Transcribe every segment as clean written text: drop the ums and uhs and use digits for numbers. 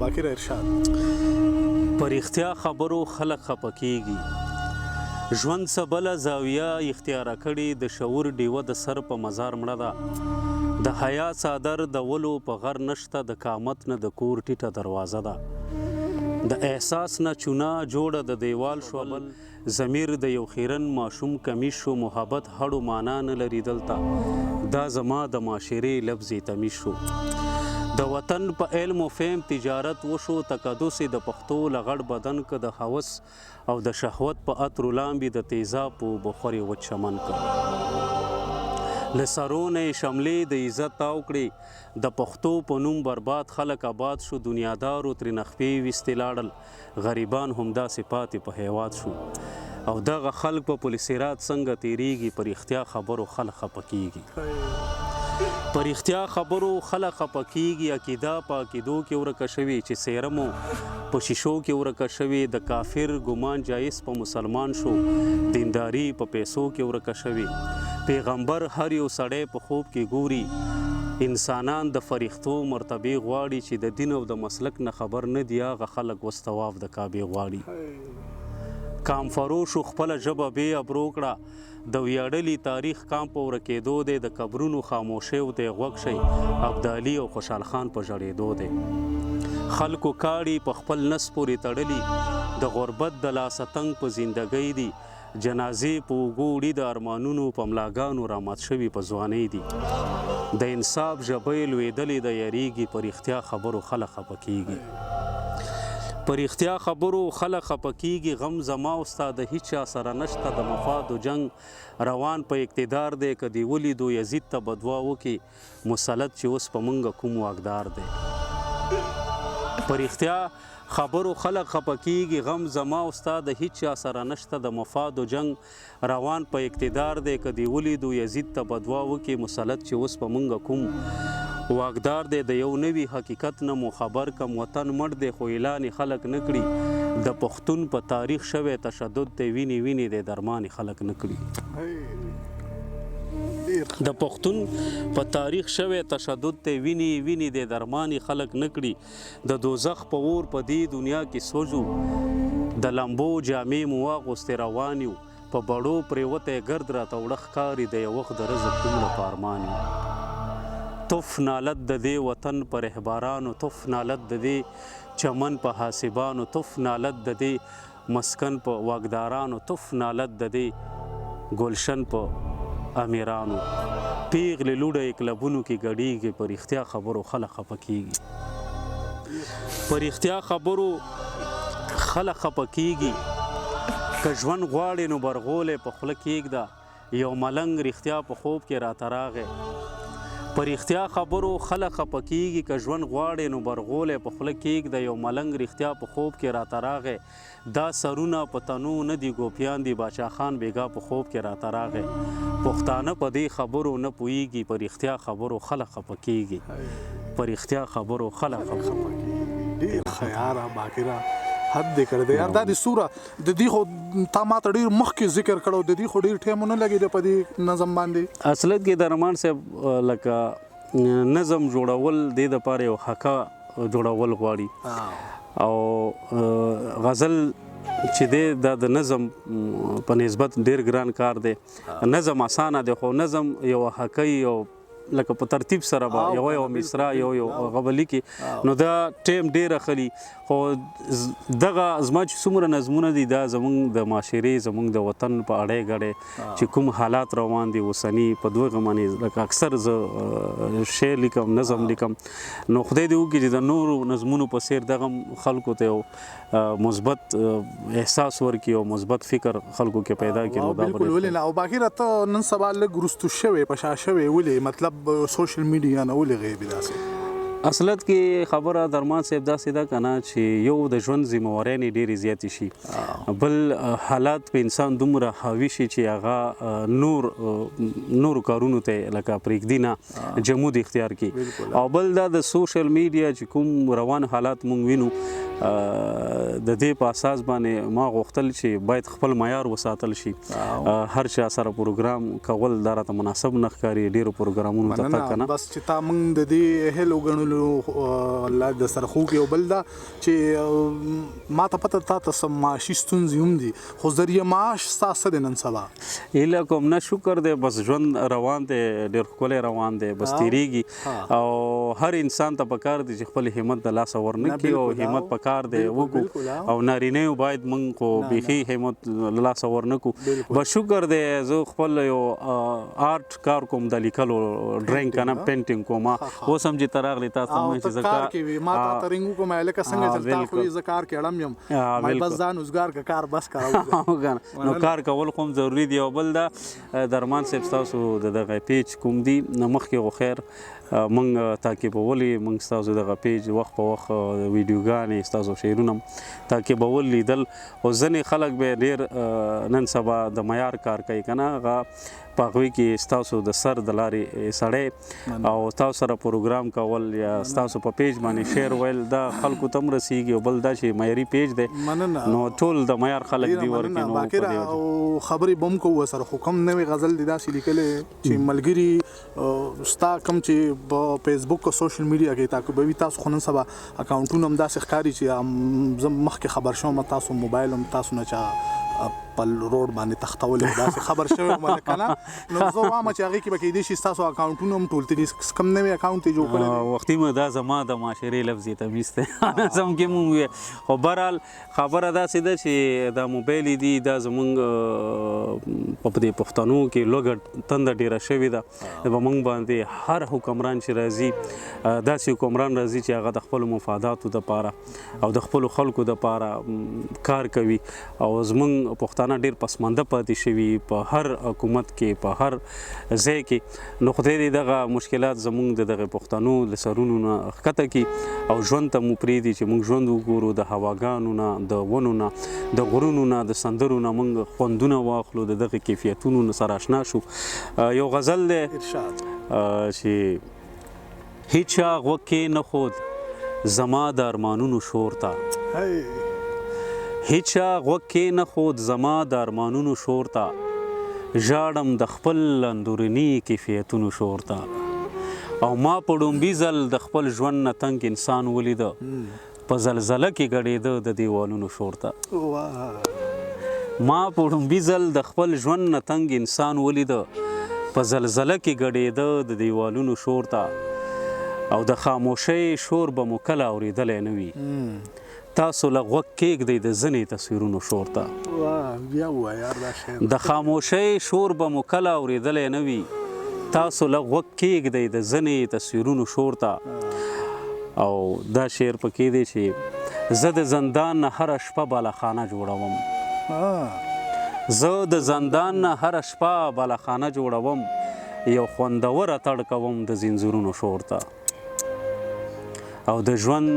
باکره ارشاد. په رښتیا خبرو خلک خفه کېږي. ژوند څه بله زاویه اختیاره کړې د شعور ډیوه د سر په مزار مړه ده. د حیا څادر د ولو په غر نشته، د قامت نه د کور ټیټه دروازه ده. د احساس نه چونه جوړه د دیوال شو، بل ضمیر د یو خیرن ماشوم کمیش شو. محبت هړو معنا نه لري دلته، دا زما د معاشرې لفظ تمیز شو. د وطن په علم و فهم تجارت وشو، تقدس د پښتو لغړ بدن که د هوس او د شهوت په عطر لامبي د تیزاب په بخوري وچ چمن که. له سرونه شملې د عزت تاو کړې، د پښتو په نوم برباد خلک آباد شو. دنیادارو ترې نخپې ویستې لاړل، غریبان همداسې پاتې په هیواد شو. او دغه خلک په پل صراط څنګه تیریږي، په رښتیا خبرو خلک خفه کېږي. په رښتیا خبرو خلک خفه کېږي. عقیده په عقیدو کې ورکه شوې، چې څیره مو په شیشو کې ورکه شوې. د کافر ګمان جایز په مسلمان شو، دینداري په پیسو کې ورکه شوې. پیغمبر هر یو سړی په خوب کې ګوري، انسانان د فرښتو مرتبې غواړي. چې د دین او د مسلک نه خبر نه دي، هغه خلک وس طواف د کعبې غواړي. کام فروشو خپله ژبه بې ابرو کړه، د ویاړلي تاریخ کام په ورکېدو دی. د قبرونو خاموشۍ دی غوږ شئ، ابدالي او خوشحال خان په ژړېدو دی. خلکو کاړي په خپل نس پورې تړلي، د غربت د لاسه تنګ په زندګۍ دي. جنازې په اوږو وړي د ارمانونو، په ملاګانو رامات شوي په ځوانۍ دي. د انصاف ژبۍ لوېدلې د یریږي، په رښتیا خبرو خلک خفه کېږي. په رښتیا خبرو خلک خفه کېږي. غم زما او ستا د هیچ چا سره نشته، د مفاد و جنګ روان په اقتدار دی. که دې ولیدو یزید ته به دعا وکړي، مسلط چې اوس په موږ کوم واکدار دی. په رښتیا خبرو خلک خفه کېږي. غم زما او ستا د هیچ چا سره نشته، د مفاد و جنګ روان په اقتدار دی. که دې ولیدو یزید ته به دعا وکړي، مسلط چې اوس په موږ کوم واکدار دی. د یو نوي حقیقت نه مو خبر کم، وطن مړ دی خو اعلان خلک نه کړي. د پښتون په تاریخ شوی تشدد دی، ویني ویني دی درمان خلک نه کړي. د پښتون په تاریخ شوی تشدد دی، ویني ویني دی درمان خلک نه کړي. د دوزخ په اور په دې دنیا کې سوځو، د لمبو جامې مو واغوستې روان یو. په بړو پرېوتی ګرد راته وړه ښکاري، د یو وخت د رزق دومره په ارمان یو. تف نالت د دې وطن په رهبارانو، تف نالت د دې چمن په حاسبانو، تف نالت د دې مسکن په واکدارانو، تف نالت د دې گلشن په امیرانو. پیغلې لوډه کلبونو کې ګډیږي، په رښتیا خبرو خلک خفه کېږي. په رښتیا خبرو خلک خفه کېږي. که ژوند غواړې نو برغولی په خوله کېږده، یو ملنګ رښتیا په خوب کې راته راغی. په رښتیا خبرو خلک خفه کېږي. که ژوند غواړې نو برغولی په خوله کېږده، یو ملنګ رښتیا په خوب کې راته راغی. دا سرونه په تنو نه دي ګوپیان دي، باچا خان بیګا په خوب کې راته راغی. پښتانه په دې خبرو نه پوهېږي، په رښتیا خبرو خلک خفه کېږي. په رښتیا خبرو خلک خفه کېږي. ډېر ښه یاره باکره، حد دې کړی دی یار. دا د سوره د دې خو تا ما ته ډېر مخکې ذکر کړو، د دې خو ډېر ټایم ونه لګېده په دې نظم باندې. اصلیت کې د رحمان صاحب لکه نظم جوړول دې دپاره یو حقه جوړول غواړي. او غزل چې دی دا د نظم په نسبت ډېر ګران کار دی. نظم اسانه دی، خو نظم یو حقه یو لکه په ترتیب سره به یو مصرع یو غبلی کې، نو دا ټیم ډېر اخلي. خو دغه زما چې څومره نظمونه دي، دا زمونږ د معاشرې، زمونږ د وطن په اړې ګړې چې کوم حالات روان دي اوسني، په دوه باندې لکه اکثر زه شعر لیکم، نظم لیکم. نو خدای دې وکړي چې د نورو نظمونو په څیر دغه خلکو ته یو مثبت احساس ورکړي او مثبت فکر خلکو کې پیدا کړي. بالکل ولې نه. او باکره ته نن سبا لږ وروستو شوې، په شا شوې، ولې مطلب سوشل میډیا نه ولې غیبي داسې؟ اصلت کې خبره درمان صاحب داسې ده که نه چې یو د ژوند ذمهوارۍ ډېرې زیاتې شي، بل حالات په انسان دومره حاوي شي چې هغه نورو کارونو ته لکه پرېږدي نه، جمود اختیار کړي. او بل دا د سوشل میډیا چې کوم روان حالات مونږ وینو، د دې په اساس باندې ما غوښتل چې باید خپل معیار وساتل شي. هر چا سره پروګرام کول دا راته مناسب نه ښکاري. ډېرو پروګرامونو ته تګ که نه، بس چې تا موږ د دې هیلو ګڼلو الله د سره خو کې بل دا چې ما ته پته تا ته سم معاشي ستونزې هم دي خو ذریعہ معاش ستاسو د نن سبا ایله کوم نه شکر دی بس ژوند روان دی ډېر ښکلی روان دی بس تیریږي او هر انسان ته پکار دی چې خپل همت د لاسه ورنه کړي او همت پکار دی وکړو او نارینه باید موږ خو بیخي همت له لاسه ورنه کړو بس شکر دی زه خپل یو آرټ کار کوم د لیکلو ډرینګ کنه پینټینګ کوم اوس هم چې ته راغلی تا ته مې چې کار کوي ما ته رنګو کوم لکه څنګه چې تا خو زه کار کړم یم مې بس ځان اوسګار کا کار بس کاوه نو کار کول خو ضروری دی او بل دا درمان صاحب تاسو دغه پیج کوم دی نو مخکې خو خیر مونږ تعقیبولې مونږ ستاسو دغه پیج وخت په وخت ویډیوګانې ستاسو شعرونه تعقیبول لیدل او ځینې خلک به ډېر نن سبا د معیار کار کوي که نه هغه په هغوی کې ستاسو د سر د لارې سړی او تاسو سره پروګرام کول یا ستاسو په پیج باندې شعر ویل دا خلکو ته هم رسیږي او بل دا چې معیاري پیج دی نو ټول د معیار خلک دی ورکې نو او خبرې به هم کوو سره خو کوم نوې غزل دی داسې لیکلې چې ملګري ستا کوم چې په فیسبوک او سوشل میډیا کې تعقیبوي تاسو خو نن سبا اکاونټونه هم داسې ښکاري چې زه مخکې خبر شوم تاسو موبایل هم تاسو نه چا په روډ باندې تختولې داسې خبر شوی وم که نه نو زه وایم چې هغې کې به کیدای شي ستاسو اکاونټونه هم ټول ترې کوم نوی اکاونټ یې جوړ کړی وختي مو دا زما د معاشرې لفظ یې تمیز دی سم کې مونږ خو بهرحال خبره داسې ده چې دا موبایل دی دا زمونږ په دې پښتنو کې لوږه تنده ډېره شوې ده به مونږ باندې هر حکمران چې راځي داسې حکمران راځي چې هغه د خپلو مفاداتو دپاره او د خپلو خلکو دپاره کار کوي او زمونږ پښتانه ډېر پسمانده پاتې شوي په هر حکومت کې په هر ځای کې نو خدای دې دغه مشکلات زمونږ د دغه پښتنو له سرونو نه ښکته کړي او ژوند ته مو پرېږدي چې موږ ژوند وګورو د هواګانو نه د ونو نه د غرونو نه د سندرو نه موږ خوندونه واخلو د دغه کیفیتونو سره اشنا شو یو غزل دی چې هیچا غوږ کې نه خود زما د ارمانونو شور ته هیچا غوږ کې نه خود زما د ارمانونو شور ته ژاړم د خپل اندورني کیفیتونو شور ته او ما په ډومبي ځل د خپل ژوند نه تنګ انسان ولیده په زلزله کې ګډېده د دیوالونو شور ته ما په ډومبي ځل د خپل ژوند نه تنګ انسان ولیده په زلزله کې ګډېده د دیوالونو شور ته او د خاموشۍ شور به مو کله اورېدلی نه وي تاسو له غوږ کېږدئ د ځینې تصویرونو شور ته د خاموشۍ شور به مو کله اورېدلی نه وي تاسو له غوږ کېږدئ د ځینې تصویرونو شور ته او دا شعر پکې دی چې زه د زندان نه هره شپه بالاخانه جوړوم زه د زندان نه هره شپه بالاخانه جوړوم یو خوندوره تړ کوم د زنځیرونو شور ته او د ژوند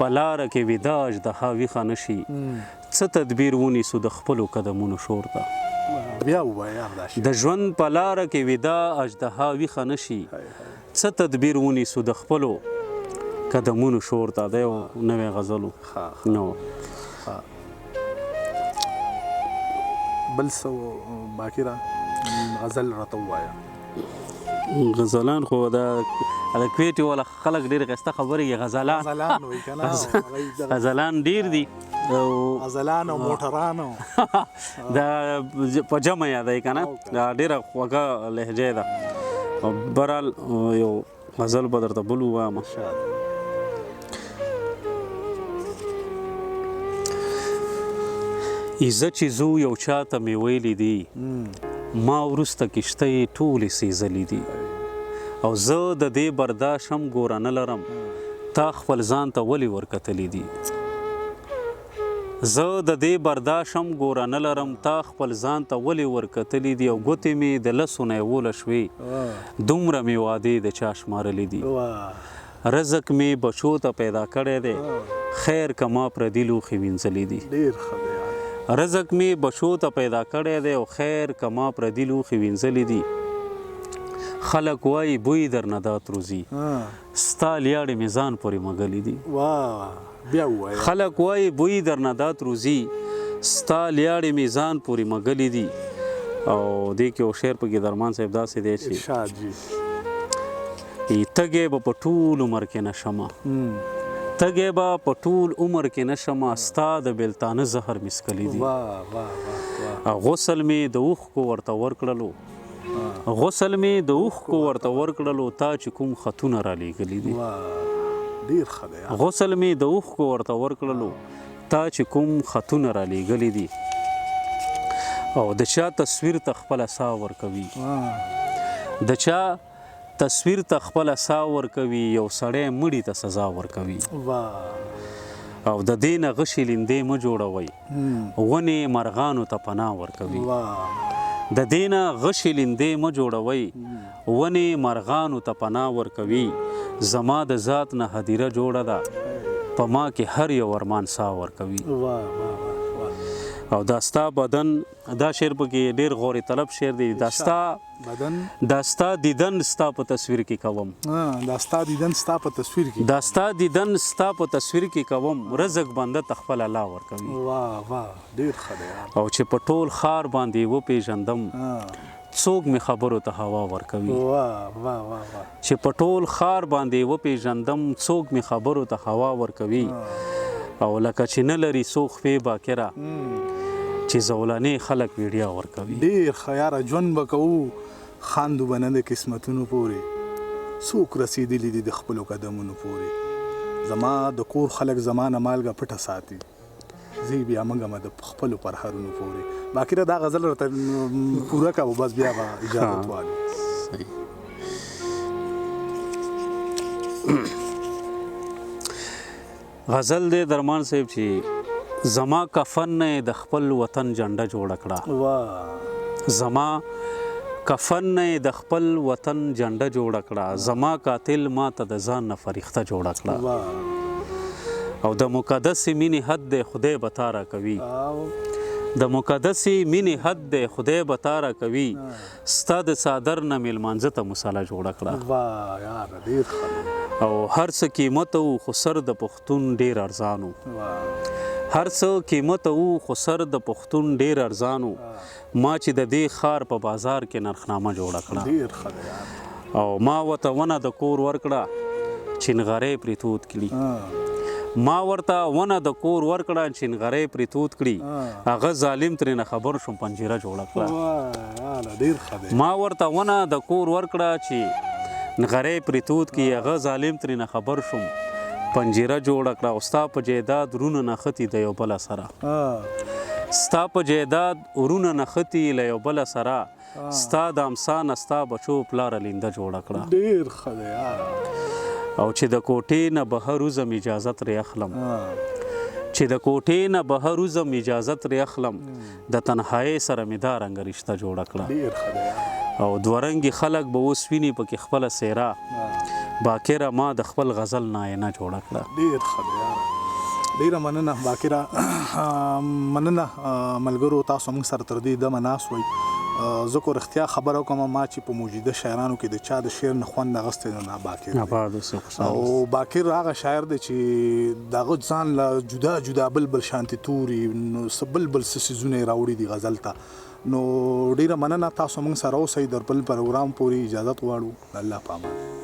په لاره کې ویده اژدها ویښه نه شي څه تدبیر ونیسو د خپلو قدمونو شور ته د ژوند په لاره کې ویده اژدها ویښه نه شي څه تدبیر ونیسو د خپلو قدمونو شور ته دا یو نوی غزل نو بل څه باقي را غزل راته ووایه غزلان خو دا د کویټې والا خلک ډېر ښایسته خبرې کوي غزلان ډېر دي غزلان او موټران دا په جمع یادوي که نه دا ډېره خوږه لهجه ده بهرحال یو غزل به درته بل ووایم ایزه چې زو یو چاته مې ویلي دي ما وروسته کشتۍ ټولې سیزلي دي او زه د دې برداشت هم ګوره نه لرم تا خپل ځان ته ولې ورکتلی دي زه د دې برداشت هم ګوره نه لرم تا خپل ځان ته ولې ورکتلی دي او ګوتې مې د لسو نه یوله شوې دومره مې وعدې د چا شمارلی دي رزق مې بچو ته پیدا کړی دی خیر که ما پردي لوښي وینځلي دي رزق مې بچو ته پیدا کړی دی او خیر که ما پردي لوښي وینځلي دي خلک وایي بوی درنه دا تروزي ستا لیاړې مې ځان پورې مږلي دي خلک وایي بوی درنه دا تروزي ستا لیاړې مې ځان پورې مږلي دي او دې کې یو شعر پکې درمان صاحب داسې دی چې تګې به په ټول عمر کې نشمه تګې به په ټول عمر کې نشمه ستا د بیلتانه زهر مې څکلی دي غسل مې د اوښکو ورته ورکړلو غسل مې د اوښکو ورته ورکړلو تا چې کوم خطونه را لیږلي دي غسل مې د اوښکو ورته ورکړلو تا چې کوم خطونه را لیږلي دي او د چا تصویر ته خپله ساه ورکوي د چا تصویر ته خپله ساه ورکوي یو سړی مړي ته سزا ورکوي او د دې نه غشي لیندې مه جوړوئ ونې مرغانو ته پناه ورکوي د دې نه غشي لیندې مه جوړوئ ونې مرغانو ته پناه ورکوي زما د ذات نه هدیره جوړه ده په ما کې هر یو ارمان ساه ورکوي او دا ستا بدن دا شعر پکې ډېر غور طلب شعر دی دا ستا دیدن ستا په تصویر کې کوم دا ستا دیدن ستا په تصویر کې کوم رزق بنده ته خپل الله ورکوي ډېر ښه دی او چې په ټول ښار باندې وپېژندم څوک مې خبرو ته هوا ورکوي چې په ټول ښار باندې وپېژندم څوک مې خبرو ته هوا ورکوي او لکه چې نه لري څو خپې باکره چې زولانې خلک ویډیا ورکوي ډېر ښه یاره ژوند به کوو خاندو به نه د قسمتونو پورې څوک رسېدلي دي د خپلو قدمونو پورې زما د کور خلک زما نه مالګه پټه ساتي زه بیا مګمه د خپلو پرهرونو پورې باقي دا غزل راته پوره کوو بس بیا به اجازت والو غزل دی درمان صاحب چې زما کفن نه د خپل وطن جنډه جوړه کړه زما کفن نه د خپل وطن جنډه جوړه کړه زما قاتل ما ته د ځان نه فریخته جوړه کړه او د مقدس مینې حد دی خدای به تا راکوي د مقدس مینې حد دی خدای به تا راکوي ستا د څادر نه مې لمانځه ته مصاله جوړه کړه او هر څه قیمت و خو سر د پښتون ډېر ارزان و هر څه قیمت و خو سر د پښتون ډېر ارزان و ما چې د دې ښار په بازار کې نرخنامه جوړه کړه او ما ورته ونه د کور ورکړه چنغرۍ پرې تود کړي ما ورته ونه د کور ورکړه چنغرۍ پرې تود کړي هغه ظالم ترېنه خبر شوم پنجره جوړه کړه ما ورته ونه د کور ورکړه چې نغرۍ پرې تود کړي هغه ظالم ترېنه خبر شوم پنجره جوړه کړه او ستا په جایداد ورونه نښتي د یو بله سره ستا په جایداد ورونه نښتي له یو بله سره ستا د امسا نه ستا بچو پلاره لینده جوړه کړه ډېر ښه دی او چې د کوټې نه بهر وځم اجازت ترې اخلم چې د کوټې نه بهر وځم اجازت ترې اخلم د تنهایۍ سره مې دا رنګه رشته جوړه کړه او دوه رنګي خلک به اوس ویني پکې خپله څېره باکره ما د خپل غزل ناینه جوړه کړه ډېر ښه دی ډېره مننه باکره مننه ملګرو تاسو موږ سره تر دې دمه ناست وئ زه کو رښتیا خبره وکړم ما چې په موجوده شاعرانو کې د چا د شعر نه خوند اخیستی نو نه باکر او باکر هغه شاعر دی چې د هغه ځان له جدا جدا بل شانتي توري نو څه بل څه څیزونه یې راوړي دي غزل ته نو ډېره مننه تاسو موږ سره اوسئ در بل پروګرام پورې اجازت غواړو الله په امان